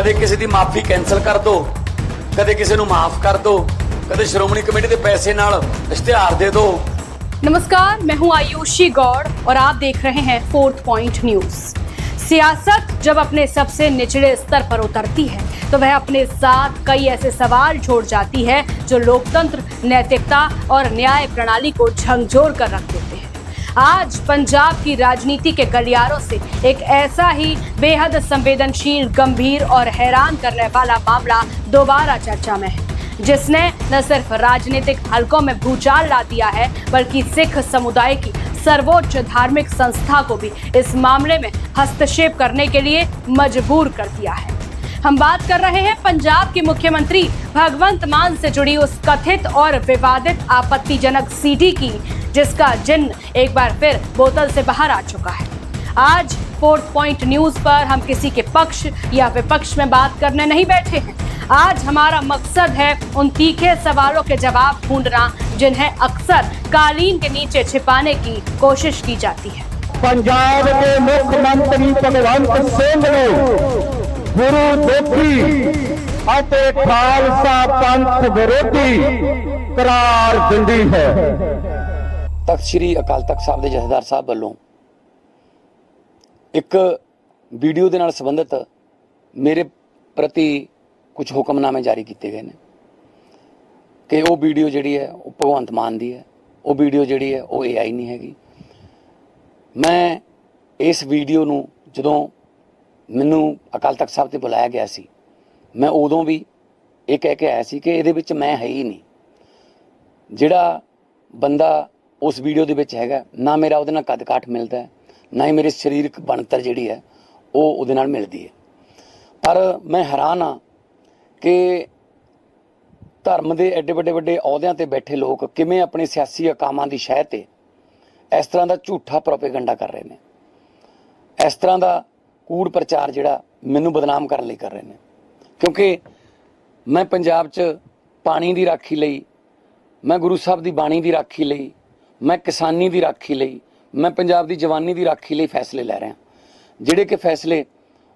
कदे किसी की माफी कैंसल कर दो, कदे किसी को माफ कर दो, कदे श्रोमणी कमेटी के पैसे नाल इश्तिहार दे दो। नमस्कार, मैं हूं आयुषी गौड़ और आप देख रहे हैं फोर्थ पॉइंट न्यूज। सियासत जब अपने सबसे निचले स्तर पर उतरती है तो वह अपने साथ कई ऐसे सवाल छोड़ जाती है जो लोकतंत्र, नैतिकता और न्याय प्रणाली को झकझोर कर रख देते हैं। आज पंजाब की राजनीति के गलियारों से एक ऐसा ही बेहद संवेदनशील, गंभीर और हैरान करने वाला मामला दोबारा चर्चा में है, जिसने न सिर्फ राजनीतिक हलकों में भूचाल ला दिया है बल्कि सिख समुदाय की सर्वोच्च धार्मिक संस्था को भी इस मामले में हस्तक्षेप करने के लिए मजबूर कर दिया है। हम बात कर रहे हैं पंजाब के मुख्यमंत्री भगवंत मान से जुड़ी उस कथित और विवादित आपत्तिजनक सीडी की, जिसका जिन्न एक बार फिर बोतल से बाहर आ चुका है। आज फोर्थ पॉइंट न्यूज पर हम किसी के पक्ष या विपक्ष में बात करने नहीं बैठे हैं। आज हमारा मकसद है उन तीखे सवालों के जवाब ढूंढना जिन्हें अक्सर कालीन के नीचे छिपाने की कोशिश की जाती है। पंजाब के मुख्यमंत्री भगवंत सिंह ने गुरु दोखी ਅਤੇ खालसा पंथ विरोधी करार दिंदी है। तख्त श्री अकाल तख्त साहब के जथेदार साहब वालों एक वीडियो के नाल संबंधित मेरे प्रति कुछ हुक्मनामे जारी किए गए हैं कि वो वीडियो जी है वो भगवंत मान दी है, वो वीडियो जी है वो AI नहीं हैगी। मैं इस वीडियो नूं जदों मैनू अकाल तख्त साहब ते बुलाया गया सी, मैं उदों भी ये कह के आया सी कि इहदे विच मैं है ही नहीं। जिहड़ा बंदा उस वीडियो दे विच हैगा, ना मेरा उहदे नाल कद काठ मिलता है, ना ही मेरी शरीरक बनतर जिहड़ी है वो उहदे नाल मिलदी है। पर मैं हैरान हाँ कि धर्म के एडे वड्डे वड्डे अहुदियां ते बैठे लोग किवें अपने सियासी अकामां की शह ते इस तरह का झूठा प्रोपेगेंडा कर रहे हैं। इस तरह का कूड़ प्रचार जिहड़ा मैनूं बदनाम करने लई कर रहे हैं, क्योंकि मैं पंजाब च पानी की राखी लई, मैं गुरु साहब की बाणी की राखी लई, मैं किसानी की राखी लई, मैं पंजाब की जवानी की राखी लई फैसले लै रहा, जिहड़े कि फैसले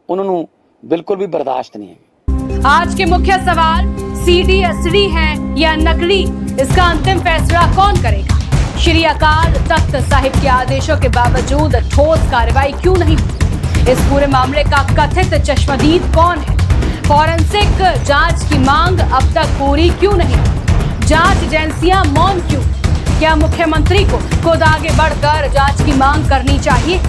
उन्होंने बिल्कुल भी बर्दाश्त नहीं है। आज के मुख्य सवाल, सीडी असली है या नकली, इसका अंतिम फैसला कौन करेगा? श्री अकाल तख्त साहिब के आदेशों के बावजूद ठोस कार्रवाई क्यों नहीं हुई? इस पूरे मामले का कथित चश्मदीद कौन है? फॉरेंसिक जांच की मांग अब तक पूरी क्यों नहीं? जांच एजेंसियां मौन क्यों? क्या मुख्यमंत्री को खुद आगे बढ़कर जांच की मांग करनी चाहिए?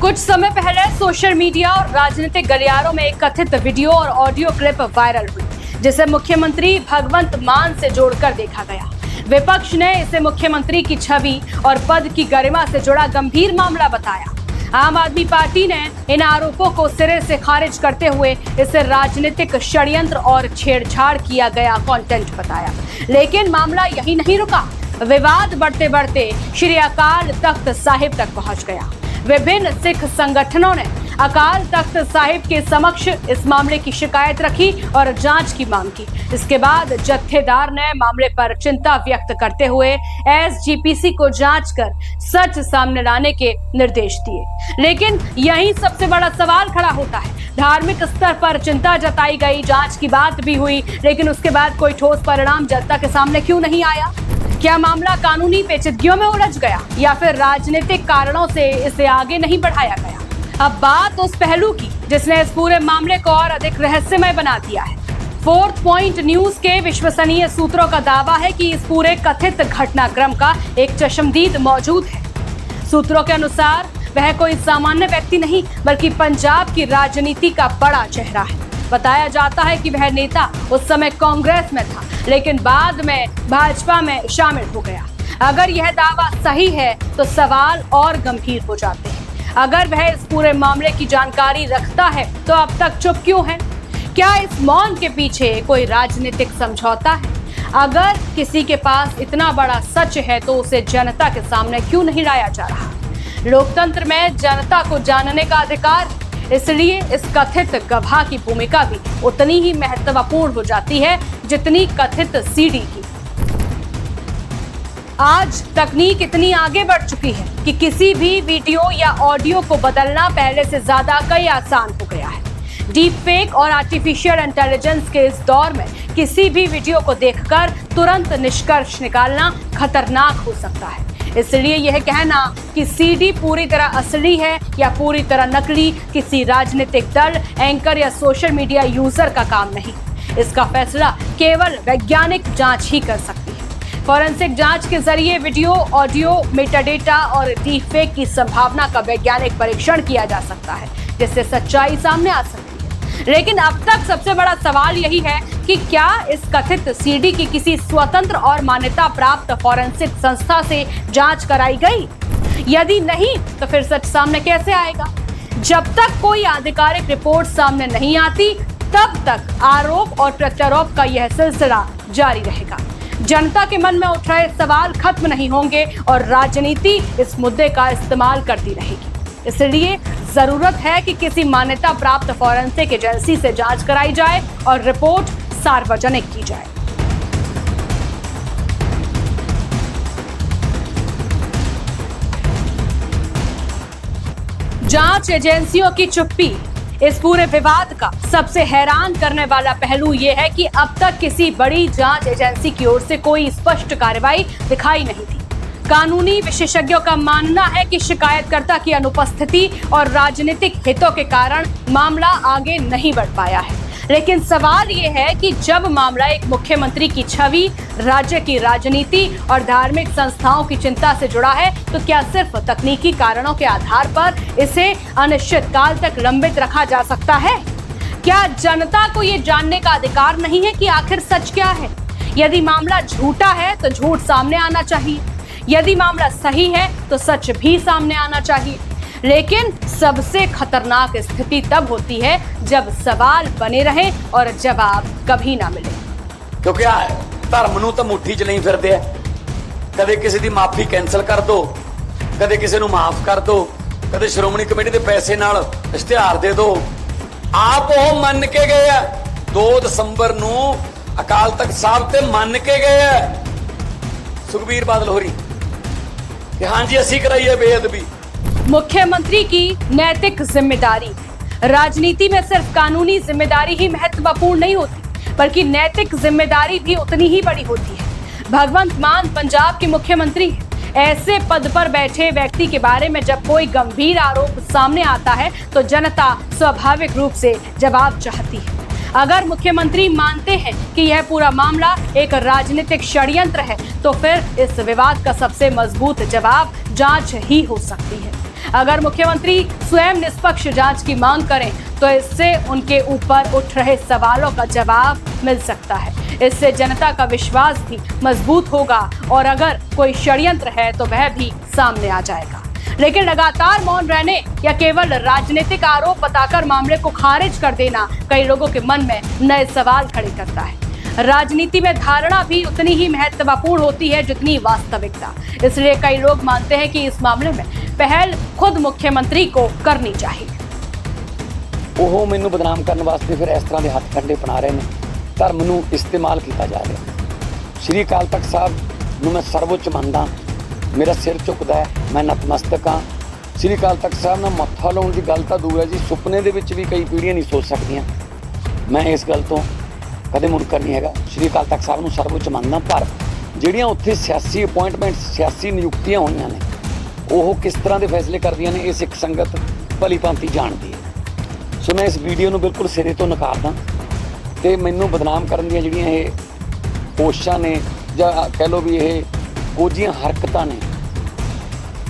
कुछ समय पहले सोशल मीडिया और राजनीतिक गलियारों में एक कथित वीडियो और ऑडियो क्लिप वायरल हुई, जिसे मुख्यमंत्री भगवंत मान से जोड़कर देखा गया। विपक्ष ने इसे मुख्यमंत्री की छवि और पद की गरिमा से जुड़ा गंभीर मामला बताया। आम आदमी पार्टी ने इन आरोपों को सिरे से खारिज करते हुए इसे राजनीतिक षड्यंत्र और छेड़छाड़ किया गया कंटेंट बताया। लेकिन मामला यही नहीं रुका, विवाद बढ़ते बढ़ते श्री अकाल तख्त साहिब तक पहुंच गया। विभिन्न सिख संगठनों ने अकाल तख्त साहिब के समक्ष इस मामले की शिकायत रखी और जांच की मांग की। इसके बाद जत्थेदार ने मामले पर चिंता व्यक्त करते हुए SGPC को जांच कर सच सामने लाने के निर्देश दिए। लेकिन यही सबसे बड़ा सवाल खड़ा होता है। धार्मिक स्तर पर चिंता जताई गई, जांच की बात भी हुई, लेकिन उसके बाद कोई ठोस परिणाम जनता के सामने क्यों नहीं आया? क्या मामला कानूनी पेचीदगियों में उलझ गया या फिर राजनीतिक कारणों से इसे आगे नहीं बढ़ाया गया? अब बात उस पहलू की जिसने इस पूरे मामले को और अधिक रहस्यमय बना दिया है। फोर्थ पॉइंट न्यूज के विश्वसनीय सूत्रों का दावा है कि इस पूरे कथित घटनाक्रम का एक चश्मदीद मौजूद है। सूत्रों के अनुसार वह कोई सामान्य व्यक्ति नहीं बल्कि पंजाब की राजनीति का बड़ा चेहरा है। बताया जाता है कि वह नेता उस समय कांग्रेस में था, लेकिन बाद में भाजपा में शामिल हो गया। अगर यह दावा सही है तो सवाल और गंभीर हो जाते हैं। अगर वह इस पूरे मामले की जानकारी रखता है तो अब तक चुप क्यों है? क्या इस मौन के पीछे कोई राजनीतिक समझौता है? अगर किसी के पास इतना बड़ा सच है तो उसे जनता के सामने क्यों नहीं लाया जा रहा? लोकतंत्र में जनता को जानने का अधिकार, इसलिए इस कथित गवाह की भूमिका भी उतनी ही महत्वपूर्ण हो जाती है जितनी कथित सीडी की। आज तकनीक इतनी आगे बढ़ चुकी है कि किसी भी वीडियो या ऑडियो को बदलना पहले से ज्यादा कई आसान हो गया है। डीप फेक और आर्टिफिशियल इंटेलिजेंस के इस दौर में किसी भी वीडियो को देखकर तुरंत निष्कर्ष निकालना खतरनाक हो सकता है। इसलिए यह कहना कि सीडी पूरी तरह असली है या पूरी तरह नकली किसी राजनीतिक दल, एंकर या सोशल मीडिया यूजर का काम नहीं। इसका फैसला केवल वैज्ञानिक जांच ही कर सकती है। फॉरेंसिक जांच के जरिए वीडियो, ऑडियो, मेटाडेटा और डीप फेक की संभावना का वैज्ञानिक परीक्षण किया जा सकता है, जिससे सच्चाई सामने आ सकती है। लेकिन अब तक सबसे बड़ा सवाल यही है कि क्या इस कथित सीडी की किसी स्वतंत्र और मान्यता प्राप्त फॉरेंसिक संस्था से जांच कराई गई? यदि नहीं, तो फिर सच सामने कैसे आएगा? जब तक कोई आधिकारिक रिपोर्ट सामने नहीं आती, तब तक आरोप और प्रत्यारोप का यह सिलसिला जारी रहेगा। जनता के मन में उठ रहे सवाल खत्म नहीं होंगे और राजनीति इस मुद्दे का इस्तेमाल करती रहेगी। इसलिए जरूरत है कि किसी मान्यता प्राप्त फॉरेंसिक एजेंसी से जांच कराई जाए और रिपोर्ट सार्वजनिक की जाए। जांच एजेंसियों की चुप्पी। इस पूरे विवाद का सबसे हैरान करने वाला पहलू यह है कि अब तक किसी बड़ी जांच एजेंसी की ओर से कोई स्पष्ट कार्रवाई दिखाई नहीं थी। कानूनी विशेषज्ञों का मानना है कि शिकायतकर्ता की अनुपस्थिति और राजनीतिक हितों के कारण मामला आगे नहीं बढ़ पाया है। लेकिन सवाल ये है कि जब मामला एक मुख्यमंत्री की छवि, राज्य की राजनीति और धार्मिक संस्थाओं की चिंता से जुड़ा है, तो क्या सिर्फ तकनीकी कारणों के आधार पर इसे अनिश्चित काल तक लंबित रखा जा सकता है? क्या जनता को ये जानने का अधिकार नहीं है कि आखिर सच क्या है? यदि मामला झूठा है तो झूठ सामने आना चाहिए, यदि मामला सही है तो सच भी सामने आना चाहिए। लेकिन सबसे खतरनाक स्थिति तब होती है जब सवाल बने रहे और जवाब कभी ना मिले। क्योंकि धर्म नूं तां मुट्ठी च नहीं फिरदे आ। कदे किसी दी माफी कैंसल कर दो, कदे किसी नूं माफ कर दो, कदे श्रोमणी कमेटी दे पैसे नाल इश्तिहार दे दो। आप वो मन के गए आ 2 दसंबर नूं अकाल तख्त साहब ते मन के गए आ सुखबीर बादल होरी कि हाँ जी असीं कराई है बेअदबी। मुख्यमंत्री की नैतिक जिम्मेदारी। राजनीति में सिर्फ कानूनी जिम्मेदारी ही महत्वपूर्ण नहीं होती, बल्कि नैतिक जिम्मेदारी भी उतनी ही बड़ी होती है। भगवंत मान पंजाब के मुख्यमंत्री हैं। ऐसे पद पर बैठे व्यक्ति के बारे में जब कोई गंभीर आरोप सामने आता है तो जनता स्वाभाविक रूप से जवाब चाहती है। अगर मुख्यमंत्री मानते हैं कि यह पूरा मामला एक राजनीतिक षड्यंत्र है, तो फिर इस विवाद का सबसे मजबूत जवाब जांच ही हो सकती है। अगर मुख्यमंत्री स्वयं निष्पक्ष जांच की मांग करें, तो इससे उनके ऊपर उठ रहे सवालों का जवाब मिल सकता है। इससे जनता का विश्वास भी मजबूत होगा और अगर कोई षड्यंत्र है तो वह भी सामने आ जाएगा। लेकिन लगातार मौन रहने या केवल राजनीतिक आरोप बताकर मामले को खारिज कर देना कई लोगों के मन में नए सवाल खड़े करता है। राजनीति में धारणा भी उतनी ही महत्वपूर्ण होती है जितनी वास्तविकता। इसलिए कई लोग मानते हैं कि इस मामले में पहल खुद मुख्यमंत्री को करनी चाहिए। वो मैनू बदनाम करने वास्ते फिर इस तरह के हथ कंडे बना रहे हैं, धर्म नूं इस्तेमाल किया जा रहा है। श्री अकाल तख्त साहब नूं मैं सर्वोच्च मनदा, मेरा सिर झुकदा है, मैं नतमस्तक हाँ। श्री अकाल तख्त साहब नाल मੱਥਾ ਲਾਉਣ ਦੀ ਗੱਲ ਤਾਂ ਦੂਰ है जी, सुपने ਦੇ ਵਿੱਚ ਵੀ कई पीढ़ियां नहीं सोच सकदियां। मैं इस गल तो कदे मुनकर नहीं हैगा। श्री अकाल तख्त साहब नूं सर्वोच्च मनदा, पर ਜਿਹੜੀਆਂ ਉੱਥੇ ਸਿਆਸੀ ਅਪਾਇੰਟਮੈਂਟ, ਸਿਆਸੀ ਨਿਯੁਕਤੀਆਂ ਹੋਈਆਂ ਨੇ, ਉਹ ਕਿਸ ਤਰ੍ਹਾਂ ਦੇ ਫੈਸਲੇ ਕਰਦੀਆਂ ਨੇ, ਇਹ ਸਿੱਖ ਸੰਗਤ ਭਲੀ ਭਾਂਤੀ ਜਾਣਦੀ ਹੈ। ਸੋ ਮੈਂ ਇਸ ਵੀਡੀਓ ਨੂੰ ਬਿਲਕੁਲ ਸਿਰੇ ਤੋਂ ਨਕਾਰਦਾ ਤੇ ਮੈਨੂੰ ਬਦਨਾਮ ਕਰਨ ਦੀਆਂ ਜਿਹੜੀਆਂ ਇਹ ਕੋਸ਼ਿਸ਼ਾਂ ਨੇ ਜਾਂ ਕਹਿ ਲਓ ਵੀ ਇਹ ਕੋਝੀਆਂ ਹਰਕਤਾਂ ਨੇ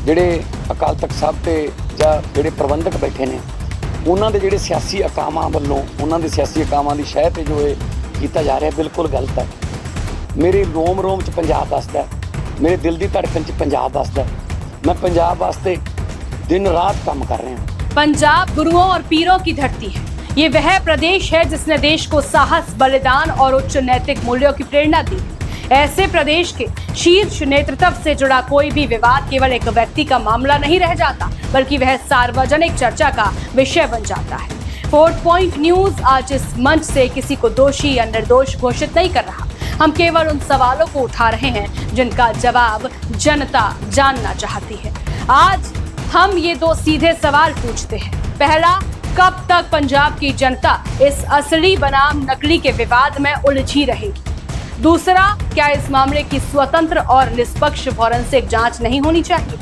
ਜਿਹੜੇ ਅਕਾਲ ਤਖਤ ਸਾਹਿਬ ਤੇ ਜਾਂ ਜਿਹੜੇ ਪ੍ਰਬੰਧਕ ਬੈਠੇ ਨੇ, ਉਹਨਾਂ ਦੇ ਜਿਹੜੇ ਸਿਆਸੀ ਅਕਾਮਾਂ ਵੱਲੋਂ, ਉਹਨਾਂ ਦੇ ਸਿਆਸੀ ਅਕਾਮਾਂ ਦੀ ਸ਼ਹਿ ਤੇ ਜੋ ਇਹ ਕੀਤਾ ਜਾ ਰਿਹਾ ਬਿਲਕੁਲ ਗਲਤ ਹੈ। ਮੇਰੇ ਰੋਮ ਰੋਮ 'ਚ ਪੰਜਾਬ ਵੱਸਦਾ, मेरे दिल की धड़कन च पंजाब वसदा। मैं पंजाब वास्ते दिन रात काम कर रहा हूँ। पंजाब गुरुओं और पीरों की धरती है। ये वह प्रदेश है जिसने देश को साहस, बलिदान और उच्च नैतिक मूल्यों की प्रेरणा दी। ऐसे प्रदेश के शीर्ष नेतृत्व से जुड़ा कोई भी विवाद केवल एक व्यक्ति का मामला नहीं रह जाता, बल्कि वह सार्वजनिक चर्चा का विषय बन जाता है। 4 पॉइंट न्यूज आज इस मंच से किसी को दोषी या निर्दोष घोषित नहीं कर रहा। हम केवल उन सवालों को उठा रहे हैं जिनका जवाब जनता जानना चाहती है। आज हम ये 2 सीधे सवाल पूछते हैं। पहला, कब तक पंजाब की जनता इस असली बनाम नकली के विवाद में उलझी रहेगी? दूसरा, क्या इस मामले की स्वतंत्र और निष्पक्ष फॉरेंसिक जांच नहीं होनी चाहिए?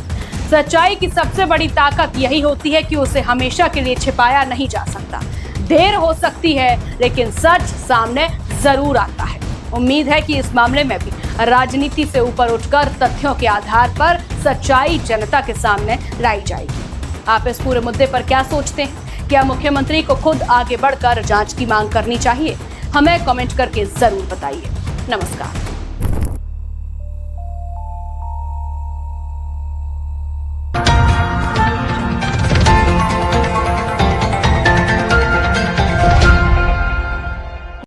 सच्चाई की सबसे बड़ी ताकत यही होती है कि उसे हमेशा के लिए छिपाया नहीं जा सकता। देर हो सकती है, लेकिन सच सामने जरूर आता है। उम्मीद है कि इस मामले में भी राजनीति से ऊपर उठकर तथ्यों के आधार पर सच्चाई जनता के सामने लाई जाएगी। आप इस पूरे मुद्दे पर क्या सोचते हैं? क्या मुख्यमंत्री को खुद आगे बढ़कर जांच की मांग करनी चाहिए? हमें कमेंट करके जरूर बताइए। नमस्कार।